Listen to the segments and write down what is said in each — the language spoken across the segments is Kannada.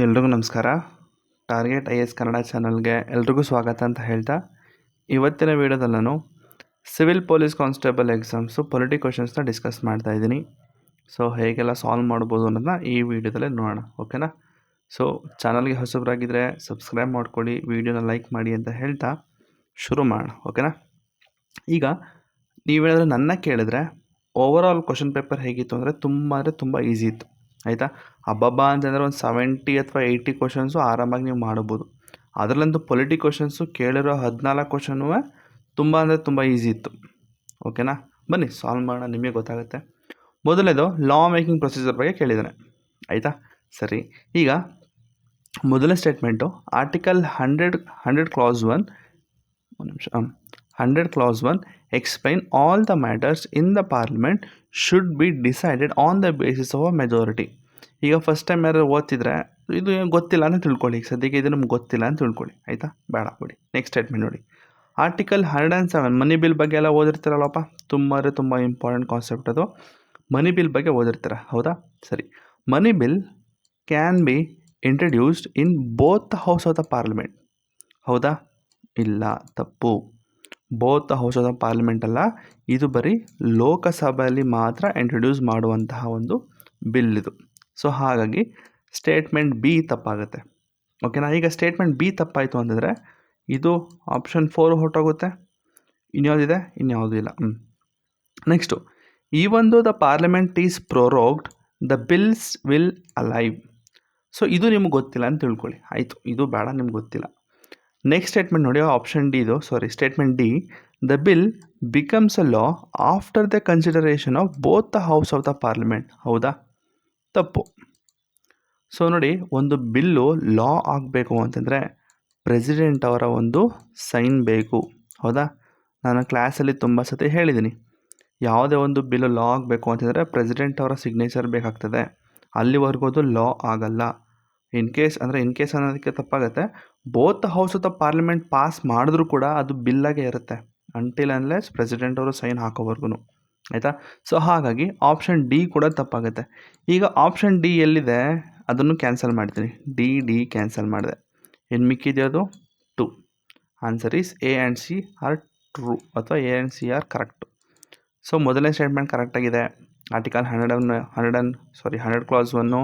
ಎಲ್ರಿಗೂ ನಮಸ್ಕಾರ. ಟಾರ್ಗೆಟ್ IAS ಕನ್ನಡ ಚಾನಲ್ಗೆ ಎಲ್ರಿಗೂ ಸ್ವಾಗತ ಅಂತ ಹೇಳ್ತಾ, ಇವತ್ತಿನ ವೀಡಿಯೋದಲ್ಲಿ ನಾನು civil police constable exams polity ಕ್ವಶನ್ಸ್ನ ಡಿಸ್ಕಸ್ ಮಾಡ್ತಾ ಇದ್ದೀನಿ. ಸೊ ಹೇಗೆಲ್ಲ ಸಾಲ್ವ್ ಮಾಡ್ಬೋದು ಅನ್ನೋದನ್ನ ಈ ವಿಡಿಯೋದಲ್ಲೇ ನೋಡೋಣ, ಓಕೆನಾ. ಸೊ ಚಾನಲ್ಗೆ ಹೊಸಬರಾಗಿದ್ದರೆ ಸಬ್ಸ್ಕ್ರೈಬ್ ಮಾಡ್ಕೊಳ್ಳಿ, ವಿಡಿಯೋನ ಲೈಕ್ ಮಾಡಿ ಅಂತ ಹೇಳ್ತಾ ಶುರು ಮಾಡೋಣ, ಓಕೆನಾ. ಈಗ ನೀವೇನಾದರೂ ನನ್ನ ಕೇಳಿದ್ರೆ ಓವರಾಲ್ ಕ್ವಶನ್ ಪೇಪರ್ ಹೇಗಿತ್ತು ಅಂದರೆ ತುಂಬ ಈಸಿ ಇತ್ತು, ಆಯಿತಾ. ಹಬ್ಬಬ್ಬ ಅಂತಂದರೆ ಒಂದು 70 ಅಥವಾ 80 ಕ್ವಶನ್ಸು ಆರಾಮಾಗಿ ನೀವು ಮಾಡ್ಬೋದು. ಅದರಲ್ಲಂತೂ ಪೊಲಿಟಿ ಕ್ವಶನ್ಸು ಕೇಳಿರೋ 14 ಕ್ವಶನೂ ತುಂಬ ಈಸಿ ಇತ್ತು, ಓಕೆನಾ. ಬನ್ನಿ ಸಾಲ್ವ್ ಮಾಡೋಣ, ನಿಮಗೆ ಗೊತ್ತಾಗುತ್ತೆ. ಮೊದಲೇದು ಲಾ ಮೇಕಿಂಗ್ ಪ್ರೊಸೀಜರ್ ಬಗ್ಗೆ ಕೇಳಿದ್ದಾನೆ, ಆಯಿತಾ. ಸರಿ, ಈಗ ಮೊದಲನೇ statement article 100 clause 1 100 clause 1 explain all the matters in the parliament should be decided on the basis of a majority. ಈಗ ಫಸ್ಟ್ ಟೈಮ್ ಯಾರು ಓದ್ತಿದ್ರೆ ಇದು ಗೊತ್ತಿಲ್ಲ ಅಂತ ತಿಳ್ಕೊಳ್ಳಿ, ಈಗ ಸದ್ಯಕ್ಕೆ ಇದು ನಮ್ಗೆ ಗೊತ್ತಿಲ್ಲ ಅಂತ ತಿಳ್ಕೊಳ್ಳಿ, ಆಯಿತಾ. ಬೇಡ ಬಿಡಿ. ನೆಕ್ಸ್ಟ್ ಸ್ಟೇಟ್ಮೆಂಟ್ ನೋಡಿ, ಆರ್ಟಿಕಲ್ 107 ಮನಿ ಬಿಲ್ ಬಗ್ಗೆ ಎಲ್ಲ ಓದಿರ್ತೀರಲ್ಲಪ್ಪ, ತುಂಬ ಇಂಪಾರ್ಟೆಂಟ್ ಕಾನ್ಸೆಪ್ಟ್ ಅದು. ಮನಿ ಬಿಲ್ ಬಗ್ಗೆ ಓದಿರ್ತೀರ, ಹೌದಾ. ಸರಿ, ಮನಿ bill can be introduced in both the house of the parliament, ಹೌದಾ. ಇಲ್ಲ, ತಪ್ಪು. Both the house of the parliament ಅಲ್ಲ, ಇದು ಬರೀ ಲೋಕಸಭೆಯಲ್ಲಿ ಮಾತ್ರ ಇಂಟ್ರಡ್ಯೂಸ್ ಮಾಡುವಂತಹ ಒಂದು ಬಿಲ್ ಇದು. ಸೊ ಹಾಗಾಗಿ ಸ್ಟೇಟ್ಮೆಂಟ್ ಬಿ ತಪ್ಪಾಗುತ್ತೆ, ಓಕೆನಾ. ಈಗ ಸ್ಟೇಟ್ಮೆಂಟ್ ಬಿ ತಪ್ಪಾಯಿತು ಅಂತಂದರೆ ಇದು ಆಪ್ಷನ್ 4 ಹೊರಟೋಗುತ್ತೆ. ಇನ್ಯಾವುದಿದೆ? ಇನ್ಯಾವುದೂ ಇಲ್ಲ. Next, even though the parliament is prorogued the bills will alive. So ಇದು ನಿಮ್ಗೆ ಗೊತ್ತಿಲ್ಲ ಅಂತ ತಿಳ್ಕೊಳ್ಳಿ, ಆಯಿತು. ಇದು ಬೇಡ, ನಿಮ್ಗೆ ಗೊತ್ತಿಲ್ಲ. ನೆಕ್ಸ್ಟ್ ಸ್ಟೇಟ್ಮೆಂಟ್ ನೋಡಿ, ಆಪ್ಷನ್ ಡಿ ಇದು, statement D, the bill becomes a law after the consideration of both the house of the parliament, ಹೌದಾ. ತಪ್ಪು. ಸೊ ನೋಡಿ, ಒಂದು ಬಿಲ್ಲು ಲಾ ಆಗಬೇಕು ಅಂತಂದರೆ ಪ್ರೆಸಿಡೆಂಟ್ ಅವರ ಒಂದು ಸೈನ್ ಬೇಕು, ಹೌದಾ. ನಾನು ಕ್ಲಾಸಲ್ಲಿ ತುಂಬ ಸತಿ ಹೇಳಿದ್ದೀನಿ, ಯಾವುದೇ ಒಂದು ಬಿಲ್ಲು ಲಾ ಆಗಬೇಕು ಅಂತಂದರೆ ಪ್ರೆಸಿಡೆಂಟ್ ಅವರ ಸಿಗ್ನೇಚರ್ ಬೇಕಾಗ್ತದೆ, ಅಲ್ಲಿವರೆಗೂ ಅದು ಲಾ ಆಗಲ್ಲ. ಇನ್ ಕೇಸ್ ಅನ್ನೋದಕ್ಕೆ ತಪ್ಪಾಗುತ್ತೆ. Both house of the parliament pass ಮಾಡಿದ್ರೂ ಕೂಡ ಅದು ಬಿಲ್ಲಾಗೆ ಇರುತ್ತೆ, ಅಂಟಿಲ್ ಅನ್ಲೆಸ್ ಪ್ರೆಸಿಡೆಂಟ್ ಅವರು ಸೈನ್ ಹಾಕೋವರೆಗೂ, ಆಯಿತಾ. ಸೊ ಹಾಗಾಗಿ ಆಪ್ಷನ್ ಡಿ ಕೂಡ ತಪ್ಪಾಗುತ್ತೆ. ಈಗ ಆಪ್ಷನ್ ಡಿ ಎಲ್ಲಿದೆ ಅದನ್ನು ಕ್ಯಾನ್ಸಲ್ ಮಾಡ್ತೀನಿ, ಡಿ ಕ್ಯಾನ್ಸಲ್ ಮಾಡಿದೆ. ಏನು ಮಿಕ್ಕಿದೆಯದು 2. Answer is A and C are true, ಅಥವಾ A and C are correct. So ಮೊದಲನೇ ಸ್ಟೇಟ್ಮೆಂಟ್ ಕರೆಕ್ಟಾಗಿದೆ. Article 100 clause 1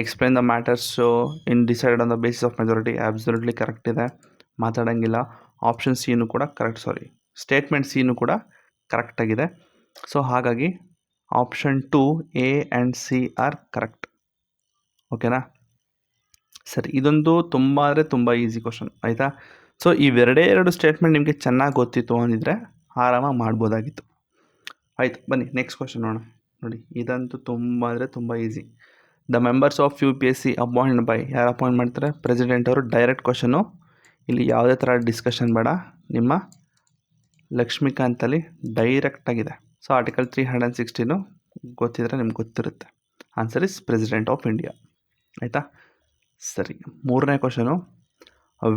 explain the matters in decide on the basis of majority, absolutely correct ಇದೆ, ಮಾತಾಡೋಂಗಿಲ್ಲ. ಆಪ್ಷನ್ ಸಿನೂ ಕೂಡ ಸ್ಟೇಟ್ಮೆಂಟ್ ಸಿನೂ ಕೂಡ ಕರೆಕ್ಟಾಗಿದೆ. ಸೊ ಹಾಗಾಗಿ option 2 A and C are correct, ಓಕೆನಾ. ಸರಿ, ಇದೊಂದು ತುಂಬ ಈಸಿ ಕ್ವಶನ್, ಆಯಿತಾ. ಸೊ ಇವೆರಡೇ ಸ್ಟೇಟ್ಮೆಂಟ್ ನಿಮಗೆ ಚೆನ್ನಾಗಿ ಗೊತ್ತಿತ್ತು ಅಂದಿದ್ರೆ ಆರಾಮಾಗಿ ಮಾಡ್ಬೋದಾಗಿತ್ತು, ಆಯಿತು. ಬನ್ನಿ ನೆಕ್ಸ್ಟ್ ಕ್ವಶನ್ ನೋಡೋಣ. ನೋಡಿ, ಇದಂತೂ ತುಂಬ easy. The members of UPSC appoint by, ಯಾರು ಅಪಾಯಿಂಟ್ ಮಾಡ್ತಾರೆ? ಪ್ರೆಸಿಡೆಂಟ್ ಅವರು. ಡೈರೆಕ್ಟ್ ಕ್ವಶನು, ಇಲ್ಲಿ ಯಾವುದೇ ಥರ ಡಿಸ್ಕಷನ್ ಬೇಡ, ನಿಮ್ಮ ಲಕ್ಷ್ಮೀಕಾಂತಲ್ಲಿ ಡೈರೆಕ್ಟಾಗಿದೆ. ಸೊ ಆರ್ಟಿಕಲ್ 316 ಗೊತ್ತಿದ್ರೆ ನಿಮ್ಗೆ ಗೊತ್ತಿರುತ್ತೆ. Answer is president of India, ಆಯಿತಾ. ಸರಿ, ಮೂರನೇ question,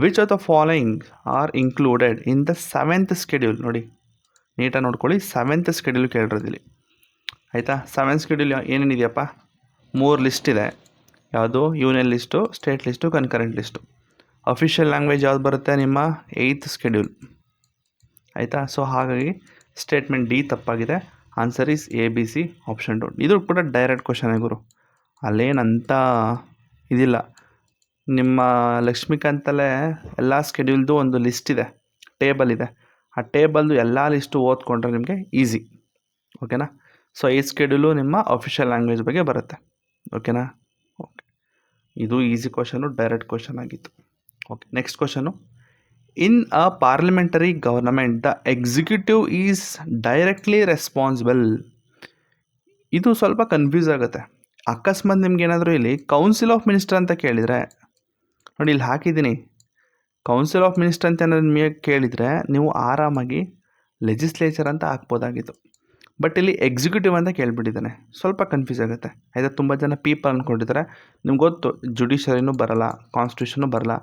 which of the following are included in the 7th schedule. ನೋಡಿ, ನೀಟಾಗಿ ನೋಡ್ಕೊಳ್ಳಿ, 7th ಶೆಡ್ಯೂಲ್ ಕೇಳಿರೋದಿಲ್ಲಿ, ಆಯಿತಾ. 7th schedule ಏನೇನಿದೆಯಪ್ಪ? 3 ಲಿಸ್ಟ್ ಇದೆ. ಯಾವುದು? Union list, state list, concurrent list. Official language ಯಾವ್ದು ಬರುತ್ತೆ? ನಿಮ್ಮ 8th ಶೆಡ್ಯೂಲ್, ಆಯಿತಾ. ಸೊ ಹಾಗಾಗಿ ಸ್ಟೇಟ್ಮೆಂಟ್ ಡಿ ತಪ್ಪಾಗಿದೆ. Answer is ABC option 2. ಇದು ಕೂಡ ಡೈರೆಕ್ಟ್ ಕ್ವಶನೇ ಗುರು, ಅಲ್ಲೇನಂತ ಇದಿಲ್ಲ. ನಿಮ್ಮ ಲಕ್ಷ್ಮೀಕಾಂತಲ್ಲೇ ಎಲ್ಲ ಸ್ಕೆಡ್ಯೂಲ್ದು ಒಂದು ಲಿಸ್ಟ್ ಇದೆ, ಟೇಬಲ್ ಇದೆ. ಆ ಟೇಬಲ್ದು ಎಲ್ಲ ಲಿಸ್ಟು ಓದ್ಕೊಂಡ್ರೆ ನಿಮಗೆ ಈಸಿ, ಓಕೆನಾ. ಸೊ 8th ಶೆಡ್ಯೂಲು ನಿಮ್ಮ ಅಫಿಷಿಯಲ್ ಲ್ಯಾಂಗ್ವೇಜ್ ಬಗ್ಗೆ ಬರುತ್ತೆ, ಓಕೆನಾ. ಓಕೆ, ಇದು ಈಸಿ ಕ್ವಶನು, ಡೈರೆಕ್ಟ್ ಕ್ವಶನ್ ಆಗಿತ್ತು. Okay, next question, in a parliamentary government the executive is directly responsible. ಇದು ಸ್ವಲ್ಪ ಕನ್ಫ್ಯೂಸ್ ಆಗುತ್ತೆ. ಅಕಸ್ಮಾತ್ ನಿಮ್ಗೆ ಏನಾದರೂ ಇಲ್ಲಿ ಕೌನ್ಸಿಲ್ ಆಫ್ ಮಿನಿಸ್ಟರ್ ಅಂತ ಕೇಳಿದರೆ, ನೋಡಿ ಇಲ್ಲಿ ಹಾಕಿದ್ದೀನಿ, ಕೌನ್ಸಿಲ್ ಆಫ್ ಮಿನಿಸ್ಟರ್ ಅಂತ ಏನಾದ್ರು ನಿಮಗೆ ಕೇಳಿದರೆ ನೀವು ಆರಾಮಾಗಿ ಲೆಜಿಸ್ಲೇಚರ್ ಅಂತ ಹಾಕ್ಬೋದಾಗಿತ್ತು. ಬಟ್ ಇಲ್ಲಿ ಎಕ್ಸಿಕ್ಯೂಟಿವ್ ಅಂತ ಕೇಳಿಬಿಟ್ಟಿದ್ದಾನೆ, ಸ್ವಲ್ಪ ಕನ್ಫ್ಯೂಸ್ ಆಗುತ್ತೆ, ಆಯಿತಾ. ತುಂಬ ಜನ ಪೀಪಲ್ ಅಂದ್ಕೊಂಡಿದ್ದಾರೆ. ನಿಮ್ಗೆ ಗೊತ್ತು, ಜುಡಿಷರಿನೂ ಬರಲ್ಲ, ಕಾನ್ಸ್ಟಿಟ್ಯೂಷನು ಬರಲ್ಲ,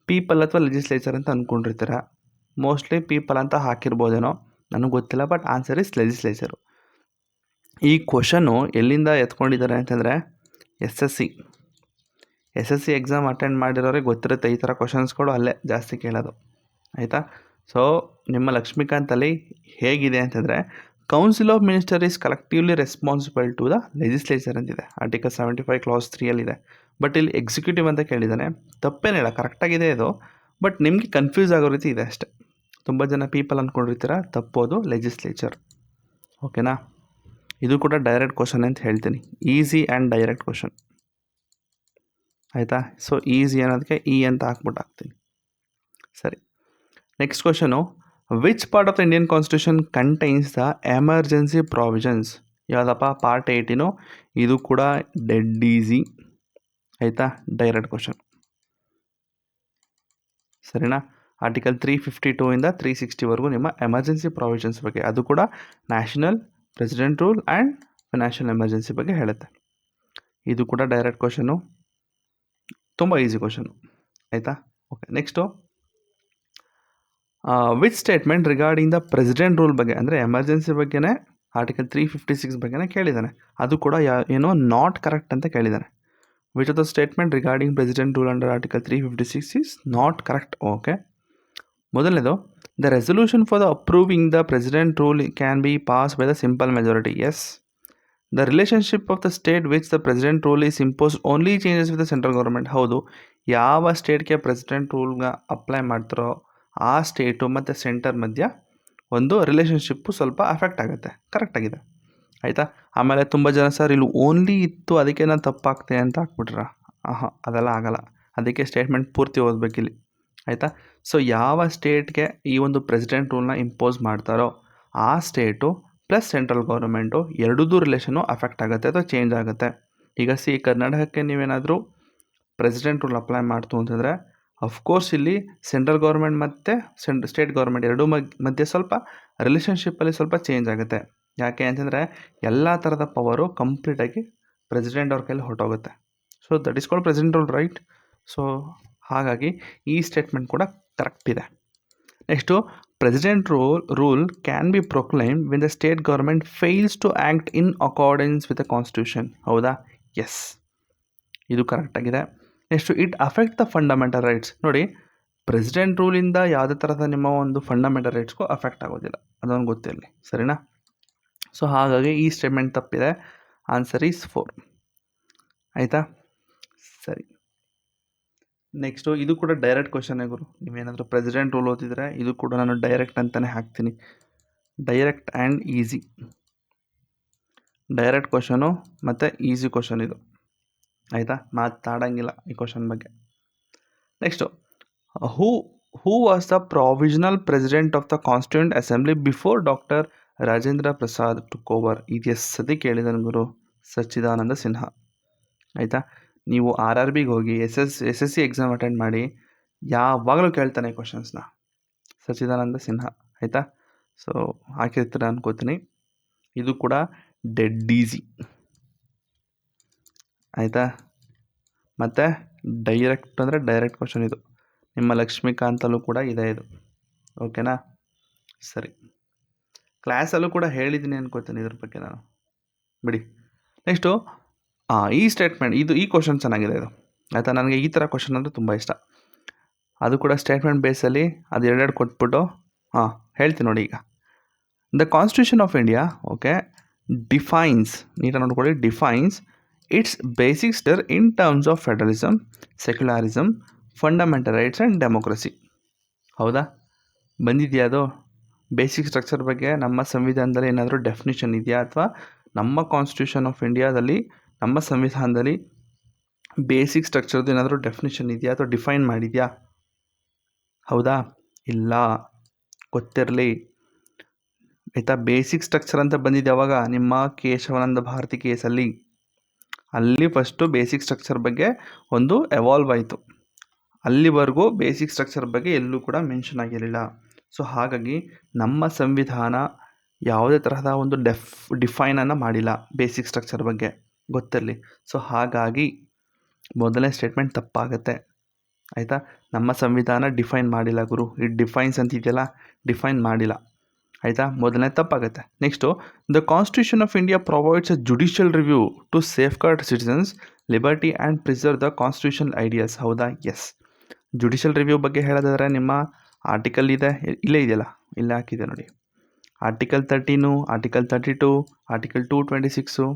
ಪೀಪಲ್ ಅಥವಾ ಲೆಜಿಸ್ಲೇಚರ್ ಅಂತ ಅಂದ್ಕೊಂಡಿರ್ತೀರ. ಮೋಸ್ಟ್ಲಿ ಪೀಪಲ್ ಅಂತ ಹಾಕಿರ್ಬೋದೇನೋ, ನನಗೆ ಗೊತ್ತಿಲ್ಲ. But answer is legislature. ಈ ಕ್ವಶನು ಎಲ್ಲಿಂದ ಎತ್ಕೊಂಡಿದ್ದಾರೆ ಅಂತಂದರೆ SSC ಎಕ್ಸಾಮ್ ಅಟೆಂಡ್ ಮಾಡಿರೋರಿಗೆ ಗೊತ್ತಿರುತ್ತೆ ಈ ಥರ ಕ್ವಶನ್ಸ್ಗಳು ಅಲ್ಲೇ ಜಾಸ್ತಿ ಕೇಳೋದು, ಆಯಿತಾ. ಸೊ ನಿಮ್ಮ ಲಕ್ಷ್ಮೀಕಾಂತಲ್ಲಿ ಹೇಗಿದೆ ಅಂತಂದರೆ, council of minister is collectively responsible to the legislature ಅಂತಿದೆ, ಆರ್ಟಿಕಲ್ 75 ಕ್ಲಾಸ್ 3 ಬಟ್ ಇಲ್ಲಿ ಎಕ್ಸಿಕ್ಯೂಟಿವ್ ಅಂತ ಕೇಳಿದ್ದಾನೆ. ತಪ್ಪೇನಿಲ್ಲ, ಕರೆಕ್ಟಾಗಿದೆ ಇದು, ಬಟ್ ನಿಮಗೆ ಕನ್ಫ್ಯೂಸ್ ಆಗೋ ರೀತಿ ಇದೆ ಅಷ್ಟೇ. ತುಂಬ ಜನ ಪೀಪಲ್ ಅಂದ್ಕೊಂಡಿರ್ತೀರ, ತಪ್ಪೋದು ಲೆಜಿಸ್ಲೇಚರ್. ಓಕೆನಾ. ಇದು ಕೂಡ ಡೈರೆಕ್ಟ್ ಕ್ವಶನ್ ಅಂತ ಹೇಳ್ತೀನಿ, ಈಸಿ ಆ್ಯಂಡ್ ಡೈರೆಕ್ಟ್ ಕ್ವಶನ್, ಆಯಿತಾ. ಸೊ ಈಸಿ ಅನ್ನೋದಕ್ಕೆ ಅಂತ ಹಾಕ್ತೀನಿ. ಸರಿ, next question, which part of the Indian constitution contains the emergency provisions? ಯಾವುದಪ್ಪ? ಪಾರ್ಟ್ 18. ಇದು ಕೂಡ ಡೆಡ್ ಈಸಿ, ಆಯಿತಾ, ಡೈರೆಕ್ಟ್ ಕ್ವಶನ್. ಸರಿನಾ. ಆರ್ಟಿಕಲ್ 352 360 ನಿಮ್ಮ ಎಮರ್ಜೆನ್ಸಿ ಪ್ರಾವಿಷನ್ಸ್ ಬಗ್ಗೆ, ಅದು ಕೂಡ national, president rule and financial emergency ಬಗ್ಗೆ ಹೇಳುತ್ತೆ. ಇದು ಕೂಡ ಡೈರೆಕ್ಟ್ ಕ್ವಶನು, ತುಂಬ ಈಸಿ ಕ್ವಶನು, ಆಯಿತಾ. Okay, next, which statement regarding the president rule ಬಗ್ಗೆ, ಅಂದರೆ ಎಮರ್ಜೆನ್ಸಿ ಬಗ್ಗೆನೇ ಆರ್ಟಿಕಲ್ 356 ಬಗ್ಗೆನೇ ಕೇಳಿದ್ದಾನೆ, ಅದು ಕೂಡ ಏನೋ ನಾಟ್ ಕರೆಕ್ಟ್ ಅಂತ ಕೇಳಿದ್ದಾನೆ. Which of the statement regarding president rule under article 356 is not correct? Okay, ಮೊದಲನೇದು, the resolution for the approving the president rule can be pass by the simple majority. Yes. The relationship of the state which the president rule is impose only changes with the central government. ಹೌದು, ಯಾವ ಸ್ಟೇಟ್ಗೆ ಪ್ರೆಸಿಡೆಂಟ್ ರೂಲ್ನ ಅಪ್ಲೈ ಮಾಡ್ತಾರೋ ಆ ಸ್ಟೇಟು ಮತ್ತು ಸೆಂಟರ್ ಮಧ್ಯ ಒಂದು ರಿಲೇಷನ್ಶಿಪ್ಪು ಸ್ವಲ್ಪ ಅಫೆಕ್ಟ್ ಆಗುತ್ತೆ, ಕರೆಕ್ಟಾಗಿದೆ, ಆಯಿತಾ. ಆಮೇಲೆ ತುಂಬ ಜನ ಸರ್ ಇಲ್ಲಿ ಓನ್ಲಿ ಇತ್ತು ಅದಕ್ಕೆ ನಾನು ತಪ್ಪಾಗ್ತೆ ಅಂತ ಹಾಕ್ಬಿಟ್ರ, ಅದೆಲ್ಲ ಆಗಲ್ಲ, ಅದಕ್ಕೆ ಸ್ಟೇಟ್ಮೆಂಟ್ ಪೂರ್ತಿ ಓದಬೇಕಿಲ್ಲಿ, ಆಯಿತಾ. ಸೊ ಯಾವ ಸ್ಟೇಟ್ಗೆ ಈ ಒಂದು ಪ್ರೆಸಿಡೆಂಟ್ ರೂಲ್ನ ಇಂಪೋಸ್ ಮಾಡ್ತಾರೋ ಆ ಸ್ಟೇಟು ಪ್ಲಸ್ ಸೆಂಟ್ರಲ್ ಗೌರ್ಮೆಂಟು ಎರಡೂ ರಿಲೇಷನು ಅಫೆಕ್ಟ್ ಆಗುತ್ತೆ ಅಥವಾ ಚೇಂಜ್ ಆಗುತ್ತೆ. ಈಗ ಕರ್ನಾಟಕಕ್ಕೆ ನೀವೇನಾದರೂ ಪ್ರೆಸಿಡೆಂಟ್ ರೂಲ್ ಅಪ್ಲೈ ಮಾಡ್ತು ಅಂತಂದರೆ ಅಫ್ಕೋರ್ಸ್ ಇಲ್ಲಿ ಸೆಂಟ್ರಲ್ ಗೌರ್ಮೆಂಟ್ ಮತ್ತು ಸ್ಟೇಟ್ ಗೌರ್ಮೆಂಟ್ ಎರಡೂ ಮಧ್ಯೆ ಸ್ವಲ್ಪ ರಿಲೇಷನ್ಶಿಪ್ಪಲ್ಲಿ ಸ್ವಲ್ಪ ಚೇಂಜ್ ಆಗುತ್ತೆ. ಯಾಕೆ ಅಂತಂದರೆ ಎಲ್ಲ ಥರದ ಪವರು ಕಂಪ್ಲೀಟಾಗಿ ಪ್ರೆಸಿಡೆಂಟ್ ಅವ್ರ ಕೈಲಿ ಹೊರಟೋಗುತ್ತೆ. So that is called president rule, right. So ಹಾಗಾಗಿ ಈ ಸ್ಟೇಟ್ಮೆಂಟ್ ಕೂಡ ಕರೆಕ್ಟ್ ಇದೆ. Next, president rule can be proclaim when the state government fails to act in accordance with the constitution. ಹೌದಾ? ಎಸ್, ಇದು ಕರೆಕ್ಟಾಗಿದೆ. Next, it affect the fundamental rights. ನೋಡಿ, ಪ್ರೆಸಿಡೆಂಟ್ ರೂಲಿಂದ ಯಾವುದೇ ಥರದ ನಿಮ್ಮ ಒಂದು ಫಂಡಮೆಂಟಲ್ ರೈಟ್ಸ್ಗೂ ಅಫೆಕ್ಟ್ ಆಗೋದಿಲ್ಲ, ಅದೊಂದು ಗೊತ್ತಿರಲಿ, ಸರಿನಾ. ಸೊ ಹಾಗಾಗಿ ಈ ಸ್ಟೇಟ್ಮೆಂಟ್ ತಪ್ಪಿದೆ. ಆನ್ಸರ್ ಈಸ್ 4, ಆಯಿತಾ. ಸರಿ, ನೆಕ್ಸ್ಟು, ಇದು ಕೂಡ ಡೈರೆಕ್ಟ್ ಕ್ವಶನ್ನೇ ಗುರು. ನೀವೇನಾದರೂ ಪ್ರೆಸಿಡೆಂಟ್ ರೂಲ್ ಓದಿದರೆ ಇದು ಕೂಡ ನಾನು ಡೈರೆಕ್ಟ್ ಅಂತಲೇ ಹಾಕ್ತೀನಿ, direct and easy. Direct question ಮತ್ತು ಈಸಿ ಕ್ವಶನ್ ಇದು, ಆಯಿತಾ, ಮಾತಾಡೋಂಗಿಲ್ಲ ಈ ಕ್ವಶನ್ ಬಗ್ಗೆ. Next, who was the provisional president of the constituent assembly before doctor Rajendra Prasad took over? ಇದು ಎಷ್ಟು ಸತಿ ಕೇಳಿದನು ಗುರು? ಸಚ್ಚಿದಾನಂದ ಸಿನ್ಹಾ, ಆಯಿತಾ. ನೀವು RRBಗೆ ಹೋಗಿ SSC ಎಕ್ಸಾಮ್ ಅಟೆಂಡ್ ಮಾಡಿ, ಯಾವಾಗಲೂ ಕೇಳ್ತಾನೆ ಕ್ವಶನ್ಸ್ನ, ಸಚ್ಚಿದಾನಂದ ಸಿನ್ಹಾ, ಆಯಿತಾ. ಸೊ ಹಾಕಿರ್ತೀರ ಅನ್ಕೋತೀನಿ. ಇದು ಕೂಡ ಡೆಡ್ ಈಸಿ, ಆಯಿತಾ. ಮತ್ತು ಡೈರೆಕ್ಟ್ ಅಂದರೆ ಡೈರೆಕ್ಟ್ ಕ್ವಶನ್ ಇದು, ನಿಮ್ಮ ಲಕ್ಷ್ಮೀಕಾಂತಲ್ಲೂ ಕೂಡ ಇದೆ ಇದು, ಓಕೆನಾ. ಸರಿ, ಕ್ಲಾಸಲ್ಲೂ ಕೂಡ ಹೇಳಿದ್ದೀನಿ ಅನ್ಕೋತೀನಿ ಇದ್ರ ಬಗ್ಗೆ ನಾನು, ಬಿಡಿ. ನೆಕ್ಸ್ಟು, ಈ ಸ್ಟೇಟ್ಮೆಂಟ್, ಈ ಕ್ವಶನ್ ಚೆನ್ನಾಗಿದೆ ಇದು, ಆಯಿತಾ. ನನಗೆ ಈ ಥರ ಕ್ವಶನ್ ಅಂದರೆ ತುಂಬ ಇಷ್ಟ. ಅದು ಕೂಡ ಸ್ಟೇಟ್ಮೆಂಟ್ ಬೇಸಲ್ಲಿ ಅದು ಎರಡೆರಡು ಕೊಟ್ಬಿಟ್ಟು ಹೇಳ್ತೀನಿ ನೋಡಿ. ಈಗ the constitution of India, okay, defines, ನೀಟಾಗಿ ನೋಡ್ಕೊಳ್ಳಿ, defines it's basic structure in terms of federalism, secularism, fundamental rights and democracy. ಹೌದಾ? ಬಂದಿದೆಯಾ ಅದು? ಬೇಸಿಕ್ ಸ್ಟ್ರಕ್ಚರ್ ಬಗ್ಗೆ ನಮ್ಮ ಸಂವಿಧಾನದಲ್ಲಿ ಏನಾದರೂ ಡೆಫಿನಿಷನ್ ಇದೆಯಾ? ಅಥವಾ ನಮ್ಮ ಕಾನ್ಸ್ಟಿಟ್ಯೂಷನ್ ಆಫ್ ಇಂಡಿಯಾದಲ್ಲಿ, ನಮ್ಮ ಸಂವಿಧಾನದಲ್ಲಿ ಬೇಸಿಕ್ ಸ್ಟ್ರಕ್ಚರ್ದು ಏನಾದರೂ ಡೆಫಿನಿಷನ್ ಇದೆಯಾ ಅಥವಾ ಡಿಫೈನ್ ಮಾಡಿದೆಯಾ? ಹೌದಾ? ಇಲ್ಲ, ಗೊತ್ತಿರಲಿ, ಆಯಿತಾ. ಬೇಸಿಕ್ ಸ್ಟ್ರಕ್ಚರ್ ಅಂತ ಬಂದಿದೆ ಅವಾಗ ನಿಮ್ಮ ಕೇಶವಾನಂದ ಭಾರತಿ ಕೇಸಲ್ಲಿ, ಅಲ್ಲಿ ಫಸ್ಟು ಬೇಸಿಕ್ ಸ್ಟ್ರಕ್ಚರ್ ಬಗ್ಗೆ ಒಂದು ಎವಾಲ್ವ್ ಆಯಿತು. ಅಲ್ಲಿವರೆಗೂ ಬೇಸಿಕ್ ಸ್ಟ್ರಕ್ಚರ್ ಬಗ್ಗೆ ಎಲ್ಲೂ ಕೂಡ ಮೆನ್ಷನ್ ಆಗಿರಲಿಲ್ಲ. ಸೊ ಹಾಗಾಗಿ ನಮ್ಮ ಸಂವಿಧಾನ ಯಾವುದೇ ತರಹದ ಒಂದು ಡಿಫೈನನ್ನು ಮಾಡಿಲ್ಲ ಬೇಸಿಕ್ ಸ್ಟ್ರಕ್ಚರ್ ಬಗ್ಗೆ, ಗೊತ್ತಿರಲಿ. ಸೊ ಹಾಗಾಗಿ ಮೊದಲನೇ ಸ್ಟೇಟ್ಮೆಂಟ್ ತಪ್ಪಾಗುತ್ತೆ, ಆಯಿತಾ. ನಮ್ಮ ಸಂವಿಧಾನ ಡಿಫೈನ್ ಮಾಡಿಲ್ಲ ಗುರು, ಇಟ್ ಡಿಫೈನ್ಸ್ ಅಂತಿದೆಯಲ್ಲ, ಡಿಫೈನ್ ಮಾಡಿಲ್ಲ, ಆಯಿತಾ. ಮೊದಲನೇ ತಪ್ಪಾಗುತ್ತೆ. Next, the constitution of India provides a judicial review to safeguard citizens liberty and preserve the constitution ideas. ಹೌದಾ? ಎಸ್. ಜುಡಿಷಿಯಲ್ ರಿವ್ಯೂ ಬಗ್ಗೆ ಹೇಳೋದಾದರೆ ನಿಮ್ಮ ಆರ್ಟಿಕಲ್ ಇದೆ, ಇಲ್ಲೇ ಇದೆಯಲ್ಲ, ಇಲ್ಲೇ ಹಾಕಿದೆ ನೋಡಿ. Article 13, article 32, article 226.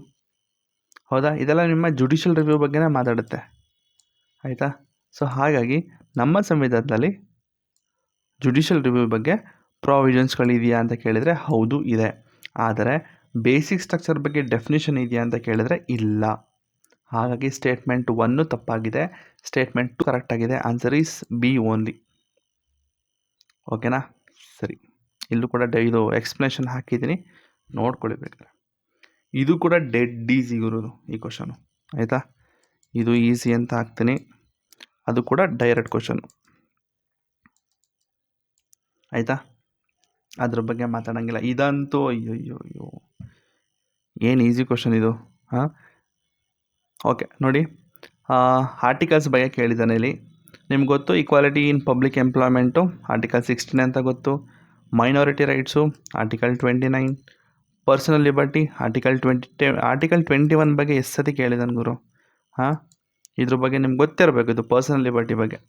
ಹೌದಾ? ಇದೆಲ್ಲ ನಿಮ್ಮ ಜುಡಿಷಿಯಲ್ ರಿವ್ಯೂ ಬಗ್ಗೆನೇ ಮಾತಾಡುತ್ತೆ. ಆಯಿತಾ? ಸೊ ಹಾಗಾಗಿ ನಮ್ಮ ಸಂವಿಧಾನದಲ್ಲಿ ಜುಡಿಷಿಯಲ್ ರಿವ್ಯೂ ಬಗ್ಗೆ ಪ್ರಾವಿಷನ್ಸ್ಗಳಿದೆಯಾ ಅಂತ ಕೇಳಿದರೆ ಹೌದು ಇದೆ. ಆದರೆ ಬೇಸಿಕ್ ಸ್ಟ್ರಕ್ಚರ್ ಬಗ್ಗೆ ಡೆಫಿನಿಷನ್ ಇದೆಯಾ ಅಂತ ಕೇಳಿದರೆ ಇಲ್ಲ. ಹಾಗಾಗಿ ಸ್ಟೇಟ್ಮೆಂಟ್ 1 ತಪ್ಪಾಗಿದೆ, ಸ್ಟೇಟ್ಮೆಂಟ್ 2 ಕರೆಕ್ಟ್ ಆಗಿದೆ. Answer is B only. ಓಕೆನಾ? ಸರಿ, ಇಲ್ಲೂ ಕೂಡ ಇದು ಎಕ್ಸ್ಪ್ಲನೇಷನ್ ಹಾಕಿದ್ದೀನಿ, ನೋಡ್ಕೊಳ್ಳಿ ಬೇಕಾದ್ರೆ. ಇದು ಕೂಡ ಡೆಡ್ ಈಸಿ ಇರೋದು ಈ ಕ್ವಶನು. ಆಯಿತಾ? ಇದು ಈಸಿ ಅಂತ ಹಾಕ್ತೀನಿ, ಅದು ಕೂಡ ಡೈರೆಕ್ಟ್ ಕ್ವಶನು. ಆಯಿತಾ? ಅದ್ರ ಬಗ್ಗೆ ಮಾತಾಡೋಂಗಿಲ್ಲ. ಇದಂತೂ ಅಯ್ಯೋ ಏನು ಈಸಿ ಕ್ವಶನ್ ಇದು. ಹಾಂ, ಓಕೆ ನೋಡಿ, ಆರ್ಟಿಕಲ್ಸ್ ಬಗ್ಗೆ ಕೇಳಿದ್ದಾನೆ ಇಲ್ಲಿ. ನಿಮ್ಗೆ ಗೊತ್ತು, equality in public employment article 16 ಅಂತ ಗೊತ್ತು. Minority rights article 29. Personal liberty article 21 ಬಗ್ಗೆ ಎಷ್ಟು ಸತಿ ಕೇಳಿದಾನೆ ಗುರು. ಹಾಂ, ಇದ್ರ ಬಗ್ಗೆ ನಿಮ್ಗೆ ಗೊತ್ತಿರಬೇಕು, ಇದು ಪರ್ಸನಲ್ ಲಿಬರ್ಟಿ ಬಗ್ಗೆ.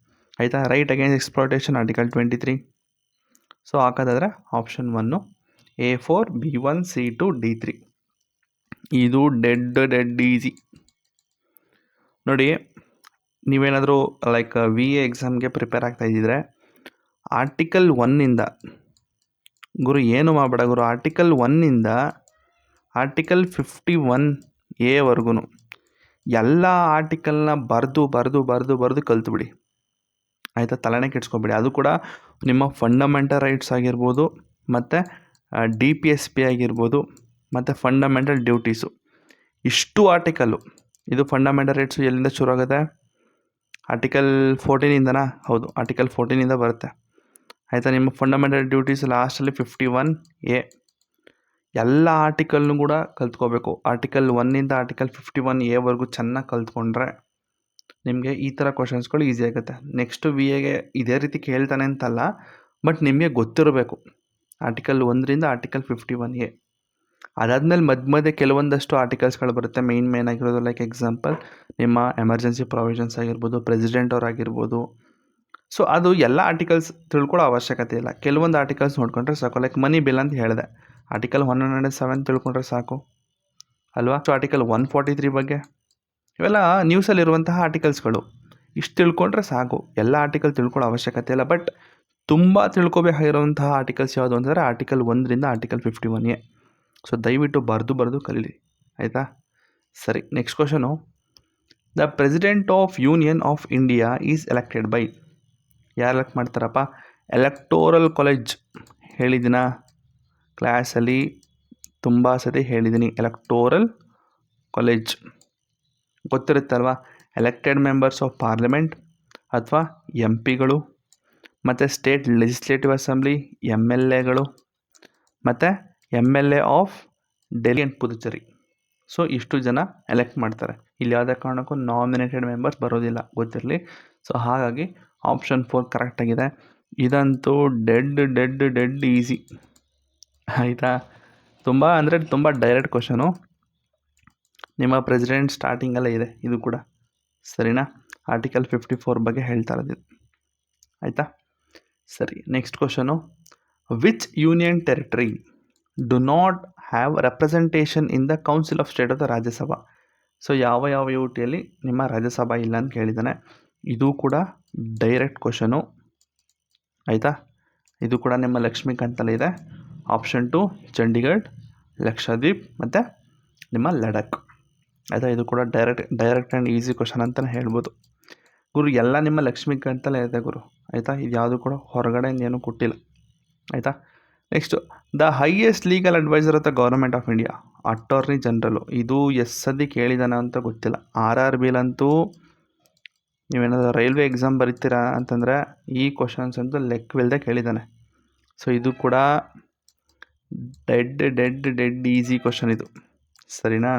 ಆಯಿತಾ? Right against exploitation article 23. So ಹಾಕೋದಾದರೆ option 1 A4, B1, C2, D3. ಇದು ಡೆಡ್ ಈಸಿ. ನೋಡಿ, ನೀವೇನಾದರೂ ಲೈಕ್ VA ಎಕ್ಸಾಮ್ಗೆ ಪ್ರಿಪೇರ್ ಆಗ್ತಾ ಇದ್ದಿದ್ರೆ ಆರ್ಟಿಕಲ್ 1 ಗುರು ಏನು ಮಾಡಬೇಡ ಗುರು, ಆರ್ಟಿಕಲ್ 1 ಆರ್ಟಿಕಲ್ 51A ಎಲ್ಲ ಆರ್ಟಿಕಲ್ನ ಬರೆದು ಕಲ್ತ್ಬಿಡಿ. ಆಯಿತಾ? ತಲೆನೇ ಕೆಡ್ಸ್ಕೊಬೇಡಿ. ಅದು ಕೂಡ ನಿಮ್ಮ ಫಂಡಮೆಂಟಲ್ ರೈಟ್ಸ್ ಆಗಿರ್ಬೋದು, ಮತ್ತು DPSP ಆಗಿರ್ಬೋದು, ಮತ್ತು ಫಂಡಮೆಂಟಲ್ ಡ್ಯೂಟೀಸು, ಇಷ್ಟು ಆರ್ಟಿಕಲ್ಲು. ಇದು ಫಂಡಮೆಂಟಲ್ ರೈಟ್ಸು ಎಲ್ಲಿಂದ ಶುರು ಆಗುತ್ತೆ? ಆರ್ಟಿಕಲ್ 14 ಹೌದು, ಆರ್ಟಿಕಲ್ 14 ಬರುತ್ತೆ. ಆಯಿತಾ? ನಿಮ್ಮ ಫಂಡಮೆಂಟಲ್ ಡ್ಯೂಟೀಸ್ ಲಾಸ್ಟಲ್ಲಿ 51A. ಎಲ್ಲ ಆರ್ಟಿಕಲ್ನು ಕೂಡ ಕಲ್ತ್ಕೋಬೇಕು. ಆರ್ಟಿಕಲ್ 1 ಆರ್ಟಿಕಲ್ 51A ಚೆನ್ನಾಗಿ ಕಲ್ತ್ಕೊಂಡ್ರೆ ನಿಮಗೆ ಈ ಥರ ಕ್ವಶನ್ಸ್ಗಳು ಈಸಿ ಆಗುತ್ತೆ. ನೆಕ್ಸ್ಟು VAಗೆ ಇದೇ ರೀತಿ ಕೇಳ್ತಾನೆ ಅಂತಲ್ಲ, ಬಟ್ ನಿಮಗೆ ಗೊತ್ತಿರಬೇಕು ಆರ್ಟಿಕಲ್ 1 ಆರ್ಟಿಕಲ್ 51A. ಅದಾದಮೇಲೆ ಮಧ್ಯೆ ಕೆಲವೊಂದಷ್ಟು ಆರ್ಟಿಕಲ್ಸ್ಗಳು ಬರುತ್ತೆ, ಮೇನ್ ಆಗಿರೋದು. ಲೈಕ್ ಎಕ್ಸಾಂಪಲ್ ನಿಮ್ಮ ಎಮರ್ಜೆನ್ಸಿ ಪ್ರಾವಿಷನ್ಸ್ ಆಗಿರ್ಬೋದು, ಪ್ರೆಸಿಡೆಂಟ್ ಆಗಿರ್ಬೋದು. ಸೊ ಅದು ಎಲ್ಲ ಆರ್ಟಿಕಲ್ಸ್ ತಿಳ್ಕೊಳ್ಳೋ ಅವಶ್ಯಕತೆ ಇಲ್ಲ, ಕೆಲವೊಂದು ಆರ್ಟಿಕಲ್ಸ್ ನೋಡ್ಕೊಂಡ್ರೆ ಸಾಕು. ಲೈಕ್ ಮನಿ ಬಿಲ್ ಅಂತ ಹೇಳಿದೆ, ಆರ್ಟಿಕಲ್ 107 ತಿಳ್ಕೊಂಡ್ರೆ ಸಾಕು ಅಲ್ವಾ? ಸೊ ಆರ್ಟಿಕಲ್ 143 ಬಗ್ಗೆ, ಇವೆಲ್ಲ ನ್ಯೂಸಲ್ಲಿರುವಂತಹ ಆರ್ಟಿಕಲ್ಸ್ಗಳು. ಇಷ್ಟು ತಿಳ್ಕೊಂಡ್ರೆ ಸಾಕು, ಎಲ್ಲ ಆರ್ಟಿಕಲ್ ತಿಳ್ಕೊಳ್ಳೋ ಅವಶ್ಯಕತೆ ಇಲ್ಲ. ಬಟ್ ತುಂಬ ತಿಳ್ಕೊಬೇಕಾಗಿರುವಂತಹ ಆರ್ಟಿಕಲ್ಸ್ ಯಾವುದು ಅಂತಂದರೆ ಆರ್ಟಿಕಲ್ 1 ಆರ್ಟಿಕಲ್ 51A. ಸೊ ದಯವಿಟ್ಟು ಬರೆದು ಕಲೀಲಿ. ಆಯಿತಾ? ಸರಿ, next question. The president of union of India is elected by. ಯಾರು ಎಲೆಕ್ಟ್ ಮಾಡ್ತಾರಪ್ಪ? Electoral college. ಹೇಳಿದ್ದೀನ ಕ್ಲಾಸಲ್ಲಿ ತುಂಬ ಸತಿ ಹೇಳಿದ್ದೀನಿ, ಎಲೆಕ್ಟೋರಲ್ ಕಾಲೇಜ್ ಗೊತ್ತಿರುತ್ತಲ್ವ. ಎಲೆಕ್ಟೆಡ್ ಮೆಂಬರ್ಸ್ ಆಫ್ ಪಾರ್ಲಿಮೆಂಟ್ ಅಥವಾ MP ಗಳು, ಮತ್ತು ಸ್ಟೇಟ್ ಲೆಜಿಸ್ಲೇಟಿವ್ ಅಸೆಂಬ್ಲಿ MLAಗಳು, ಮತ್ತು MLA of Delhi and Puducherry. So ಇಷ್ಟು ಜನ ಎಲೆಕ್ಟ್ ಮಾಡ್ತಾರೆ. ಇಲ್ಲಿ ಯಾವುದೇ ಕಾರಣಕ್ಕೂ ನಾಮಿನೇಟೆಡ್ ಮೆಂಬರ್ಸ್ ಬರೋದಿಲ್ಲ, ಗೊತ್ತಿರಲಿ. ಸೊ ಹಾಗಾಗಿ ಆಪ್ಷನ್ 4 ಕರೆಕ್ಟಾಗಿದೆ. ಇದಂತೂ ಡೆಡ್ ಈಸಿ. ಆಯಿತಾ? ತುಂಬ ಡೈರೆಕ್ಟ್ ಕ್ವಶನು. ನಿಮ್ಮ ಪ್ರೆಸಿಡೆಂಟ್ ಸ್ಟಾರ್ಟಿಂಗಲ್ಲೇ ಇದೆ ಇದು ಕೂಡ, ಸರಿನಾ? ಆರ್ಟಿಕಲ್ 54 ಬಗ್ಗೆ ಹೇಳ್ತಾ ಇರೋದು. ಆಯಿತಾ? ಸರಿ, next question. Which union territory do not have representation in the council of state of the Rajya Sabha? So ಯಾವ ಯುಟಿಯಲ್ಲಿ ನಿಮ್ಮ ರಾಜ್ಯಸಭಾ ಇಲ್ಲ ಅಂತ ಕೇಳಿದ್ದಾನೆ. ಇದು ಕೂಡ ಡೈರೆಕ್ಟ್ ಕ್ವಶನು. ಆಯಿತಾ? ಇದು ಕೂಡ ನಿಮ್ಮ ಲಕ್ಷ್ಮೀಕಾಂತಲ್ಲಿ ಇದೆ. ಆಪ್ಷನ್ 2 ಚಂಡೀಗಢ, ಲಕ್ಷದ್ವೀಪ್ ಮತ್ತು ನಿಮ್ಮ ಲಡಾಖ್. ಆಯಿತಾ? ಇದು ಕೂಡ ಡೈರೆಕ್ಟ್ ಆ್ಯಂಡ್ ಈಸಿ ಕ್ವಶನ್ ಅಂತಲೇ ಹೇಳ್ಬೋದು ಗುರು. ಎಲ್ಲ ನಿಮ್ಮ ಲಕ್ಷ್ಮೀಕಾಂತಲ್ಲೇ ಇದೆ ಗುರು. ಆಯಿತಾ? ಇದು ಯಾವುದು ಕೂಡ ಹೊರಗಡೆಯಿಂದ ಏನೂ ಕೊಟ್ಟಿಲ್ಲ. ಆಯಿತಾ? Next, the highest legal adviser of the government of India, attorney general. ಇದು ಸದಿ ಕೇಳಿದಾನ ಅಂತ ಗೊತ್ತಿಲ್ಲ. RRBಲಂತೂ ನೀವೇನಾದರೂ ರೈಲ್ವೆ ಎಕ್ಸಾಮ್ ಬರೀತೀರಾ ಅಂತಂದರೆ ಈ ಕ್ವಶನ್ಸ್ ಅಂತೂ ಲೆಕ್ಕವಿಲ್ಲದೆ ಕೇಳಿದ್ದಾನೆ. ಸೊ ಇದು ಕೂಡ ಡೆಡ್ ಈಸಿ ಕ್ವಶನ್ ಇದು, ಸರಿನಾ?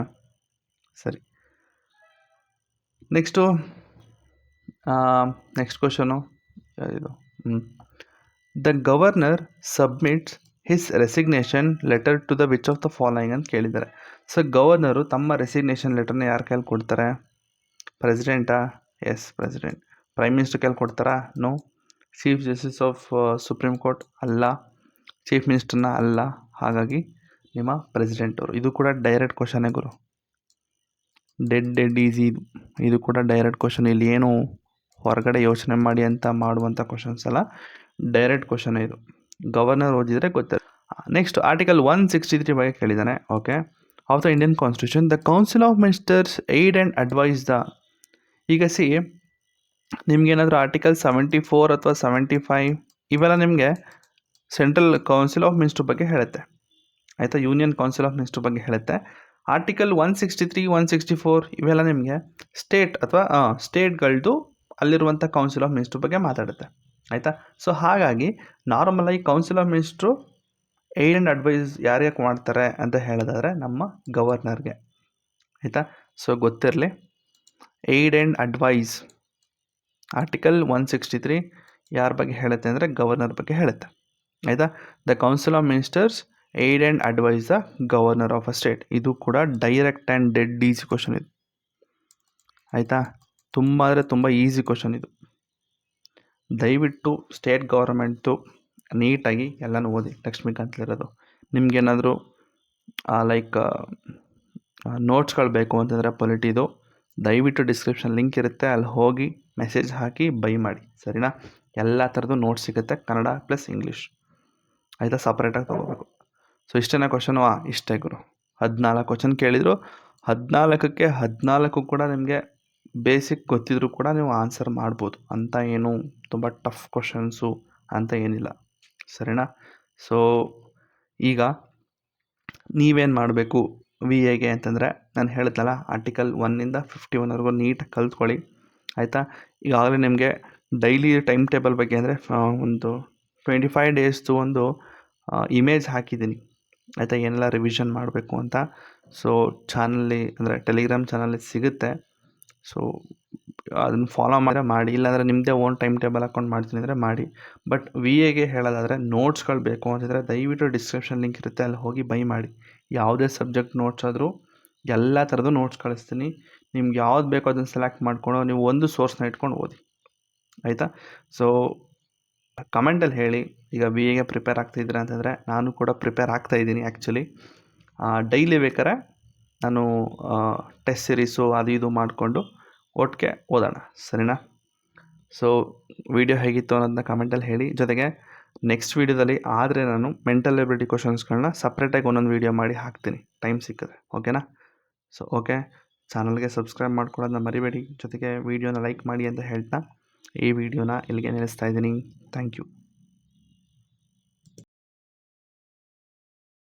ಸರಿ, ನೆಕ್ಸ್ಟ್ ಕ್ವಶನು ಇದು. The governor submits his resignation letter to the which of the following ಅಂತ ಕೇಳಿದ್ದಾರೆ. ಸೊ ಗವರ್ನರು ತಮ್ಮ ರೆಸಿಗ್ನೇಷನ್ ಲೆಟರ್ನ ಯಾರ ಕೈಯಲ್ಲಿ ಕೊಡ್ತಾರೆ? ಪ್ರೆಸಿಡೆಂಟಾ? Yes, president. ಪ್ರೈಮ್ ಮಿನಿಸ್ಟರ್ ಕೈಲಿ ಕೊಡ್ತಾರಾ? No. Chief justice of supreme court? ಅಲ್ಲ. ಚೀಫ್ ಮಿನಿಸ್ಟರ್ನ? ಅಲ್ಲ. ಹಾಗಾಗಿ ನಿಮ್ಮ ಪ್ರೆಸಿಡೆಂಟ್ ಅವರು. ಇದು ಕೂಡ ಡೈರೆಕ್ಟ್ ಕ್ವಶನೇ ಗುರು. ಡೆಡ್ ಈಸಿ ಇದು. ಇದು ಕೂಡ ಡೈರೆಕ್ಟ್ ಕ್ವಶನ್. ಇಲ್ಲಿ ಏನು ಹೊರಗಡೆ ಯೋಚನೆ ಮಾಡಿ ಅಂತ ಮಾಡುವಂಥ ಕ್ವಶನ್ಸ್ ಅಲ್ಲ, ಡೈರೆಕ್ಟ್ ಕ್ವಶನ್ ಇದು. ಗವರ್ನರ್ ಓದಿದರೆ ಗೊತ್ತಿಲ್ಲ. ನೆಕ್ಸ್ಟ್ ಆರ್ಟಿಕಲ್ 163 ಬಗ್ಗೆ ಕೇಳಿದ್ದಾನೆ. Okay. Of the Indian constitution the council of ministers aid and advise the. ಈಗ ಸಿ, ನಿಮ್ಗೇನಾದರೂ ಆರ್ಟಿಕಲ್ 74 ಅಥವಾ 75 ಇವೆಲ್ಲ ನಿಮಗೆ ಸೆಂಟ್ರಲ್ ಕೌನ್ಸಿಲ್ ಆಫ್ ಮಿನಿಸ್ಟರ್ ಬಗ್ಗೆ ಹೇಳುತ್ತೆ, ಆಯಿತಾ. ಯೂನಿಯನ್ ಕೌನ್ಸಿಲ್ ಆಫ್ ಮಿನಿಸ್ಟರ್ ಬಗ್ಗೆ ಹೇಳುತ್ತೆ. ಆರ್ಟಿಕಲ್ 163, 164 ಇವೆಲ್ಲ ನಿಮಗೆ ಸ್ಟೇಟ್ ಅಥವಾ ಸ್ಟೇಟ್ಗಳದ್ದು ಅಲ್ಲಿರುವಂಥ ಕೌನ್ಸಿಲ್ ಆಫ್ ಮಿನಿಸ್ಟರ್ ಬಗ್ಗೆ ಮಾತಾಡುತ್ತೆ, ಆಯಿತಾ. ಸೊ ಹಾಗಾಗಿ ನಾರ್ಮಲಾಗಿ council of ministers aid and advise ಯಾರ್ಯಾಕೆ ಮಾಡ್ತಾರೆ ಅಂತ ಹೇಳೋದಾದರೆ ನಮ್ಮ ಗವರ್ನರ್ಗೆ, ಆಯಿತಾ. ಸೊ ಗೊತ್ತಿರಲಿ, ಏಡ್ ಆ್ಯಂಡ್ ಅಡ್ವೈಸ್ ಆರ್ಟಿಕಲ್ 163 ಯಾರ ಬಗ್ಗೆ ಹೇಳುತ್ತೆ ಅಂದರೆ ಗವರ್ನರ್ ಬಗ್ಗೆ ಹೇಳುತ್ತೆ, ಆಯಿತಾ. The council of ministers aid and advise the governor of a state. ಇದು ಕೂಡ direct and dead easy question ಇದು, ಆಯಿತಾ. ತುಂಬ ಅಂದರೆ ತುಂಬ ಈಸಿ ಕ್ವಶನ್ ಇದು. ದಯವಿಟ್ಟು ಸ್ಟೇಟ್ ಗೌರ್ಮೆಂಟ್ದು ನೀಟಾಗಿ ಎಲ್ಲನೂ ಓದಿ. ಲಕ್ಷ್ಮೀಕಾಂತ್ಲಿರೋದು. ನಿಮಗೇನಾದರೂ ಲೈಕ್ ನೋಟ್ಸ್ಗಳು ಬೇಕು ಅಂತಂದರೆ ಪೊಲಿಟಿದು, ದಯವಿಟ್ಟು ಡಿಸ್ಕ್ರಿಪ್ಷನ್ ಲಿಂಕ್ ಇರುತ್ತೆ, ಅಲ್ಲಿ ಹೋಗಿ ಮೆಸೇಜ್ ಹಾಕಿ ಬೈ ಮಾಡಿ, ಸರಿನಾ. ಎಲ್ಲ ಥರದ್ದು ನೋಟ್ಸ್ ಸಿಗುತ್ತೆ, ಕನ್ನಡ ಪ್ಲಸ್ ಇಂಗ್ಲೀಷ್, ಆಯಿತಾ. ಸಪ್ರೇಟಾಗಿ ತೊಗೋಬೇಕು. ಸೊ ಇಷ್ಟೇನ ಕ್ವಶನು? ಇಷ್ಟೇ ಗುರು. 14 ಕ್ವಶನ್ ಕೇಳಿದರು. 14ಕ್ಕೆ 14 ಕೂಡ ನಿಮಗೆ ಬೇಸಿಕ್ ಗೊತ್ತಿದ್ರೂ ಕೂಡ ನೀವು ಆನ್ಸರ್ ಮಾಡ್ಬೋದು, ಅಂತ ಏನು ತುಂಬ ಟಫ್ ಕ್ವಶನ್ಸು ಅಂತ ಏನಿಲ್ಲ, ಸರಿನಾ. ಸೊ ಈಗ ನೀವೇನು ಮಾಡಬೇಕು ವಿ ಎಗೆ ಅಂತಂದರೆ, ನಾನು ಹೇಳಿದ್ನಲ್ಲ ಆರ್ಟಿಕಲ್ 1ಇಂದ 51ವರೆಗೂ ನೀಟಾಗಿ ಕಲ್ತ್ಕೊಳ್ಳಿ, ಆಯಿತಾ. ಈಗಾಗಲೇ ನಿಮಗೆ ಡೈಲಿ ಟೈಮ್ ಟೇಬಲ್ ಬಗ್ಗೆ ಅಂದರೆ ಒಂದು 25 ಡೇಸ್ದು ಒಂದು ಇಮೇಜ್ ಹಾಕಿದ್ದೀನಿ, ಆಯಿತಾ. ಏನೆಲ್ಲ ರಿವಿಷನ್ ಮಾಡಬೇಕು ಅಂತ. ಸೊ ಚಾನಲ್ಲಿ ಅಂದರೆ ಟೆಲಿಗ್ರಾಮ್ ಚಾನಲ್ಲಿ ಸಿಗುತ್ತೆ. ಸೊ ಅದನ್ನು ಫಾಲೋ ಮಾಡಿ, ಇಲ್ಲಾಂದರೆ ನಿಮ್ಮದೇ ಓನ್ ಟೈಮ್ ಟೇಬಲ್ ಹಾಕ್ಕೊಂಡು ಮಾಡ್ತೀನಿ ಅಂದರೆ ಮಾಡಿ. ಬಟ್ ವಿ ಎಗೆ ಹೇಳೋದಾದರೆ ನೋಟ್ಸ್ಗಳು ಬೇಕು ಅಂತಿದ್ರೆ ದಯವಿಟ್ಟು ಡಿಸ್ಕ್ರಿಪ್ಷನ್ ಲಿಂಕ್ ಇರುತ್ತೆ, ಅಲ್ಲಿ ಹೋಗಿ ಬೈ ಮಾಡಿ. ಯಾವುದೇ ಸಬ್ಜೆಕ್ಟ್ ನೋಟ್ಸ್ ಆದರೂ ಎಲ್ಲ ಥರದ್ದು ನೋಟ್ಸ್ ಕಳಿಸ್ತೀನಿ. ನಿಮ್ಗೆ ಯಾವ್ದು ಬೇಕೋ ಅದನ್ನು ಸೆಲೆಕ್ಟ್ ಮಾಡಿಕೊಂಡು ನೀವು ಒಂದು ಸೋರ್ಸ್ನ ಇಟ್ಕೊಂಡು ಓದಿ, ಆಯಿತಾ. ಸೊ ಕಮೆಂಟಲ್ಲಿ ಹೇಳಿ, ಈಗ ವಿ ಎಗೆ ಪ್ರಿಪೇರ್ ಆಗ್ತಾಯಿದ್ದೀರಾ ಅಂತಂದರೆ ನಾನು ಕೂಡ ಪ್ರಿಪೇರ್ ಆಗ್ತಾಯಿದ್ದೀನಿ ಆ್ಯಕ್ಚುಲಿ. ಡೈಲಿ ಬೇಕಾದ್ರೆ ನಾನು ಟೆಸ್ಟ್ ಸೀರೀಸು ಅದು ಇದು ಮಾಡಿಕೊಂಡು ಒಟ್ಟಿಗೆ ಓದೋಣ, ಸರಿನಾ. ಸೊ ವಿಡಿಯೋ ಹೇಗಿತ್ತು ಅನ್ನೋದನ್ನ ಕಮೆಂಟಲ್ಲಿ ಹೇಳಿ. ಜೊತೆಗೆ ನೆಕ್ಸ್ಟ್ ವೀಡಿಯೋದಲ್ಲಿ ಆದರೆ ನಾನು ಮೆಂಟಲ್ ಎಬಿಲಿಟಿ ಕ್ವಶನ್ಸ್ಗಳನ್ನ ಸಪ್ರೇಟಾಗಿ ಒಂದೊಂದು ವೀಡಿಯೋ ಮಾಡಿ ಹಾಕ್ತೀನಿ, ಟೈಮ್ ಸಿಕ್ಕಿದ್ರೆ, ಓಕೆನಾ. ಸೊ ಓಕೆ, ಚಾನಲ್ಗೆ ಸಬ್ಸ್ಕ್ರೈಬ್ ಮಾಡ್ಕೊಳ್ಳೋದನ್ನ ಮರಿಬೇಡಿ. ಜೊತೆಗೆ ವೀಡಿಯೋನ ಲೈಕ್ ಮಾಡಿ ಅಂತ ಹೇಳ್ತಾ ಈ ವಿಡಿಯೋನ ಇಲ್ಲಿಗೆ ನಿಲ್ಲಿಸ್ತಾ ಇದ್ದೀನಿ. Thank you.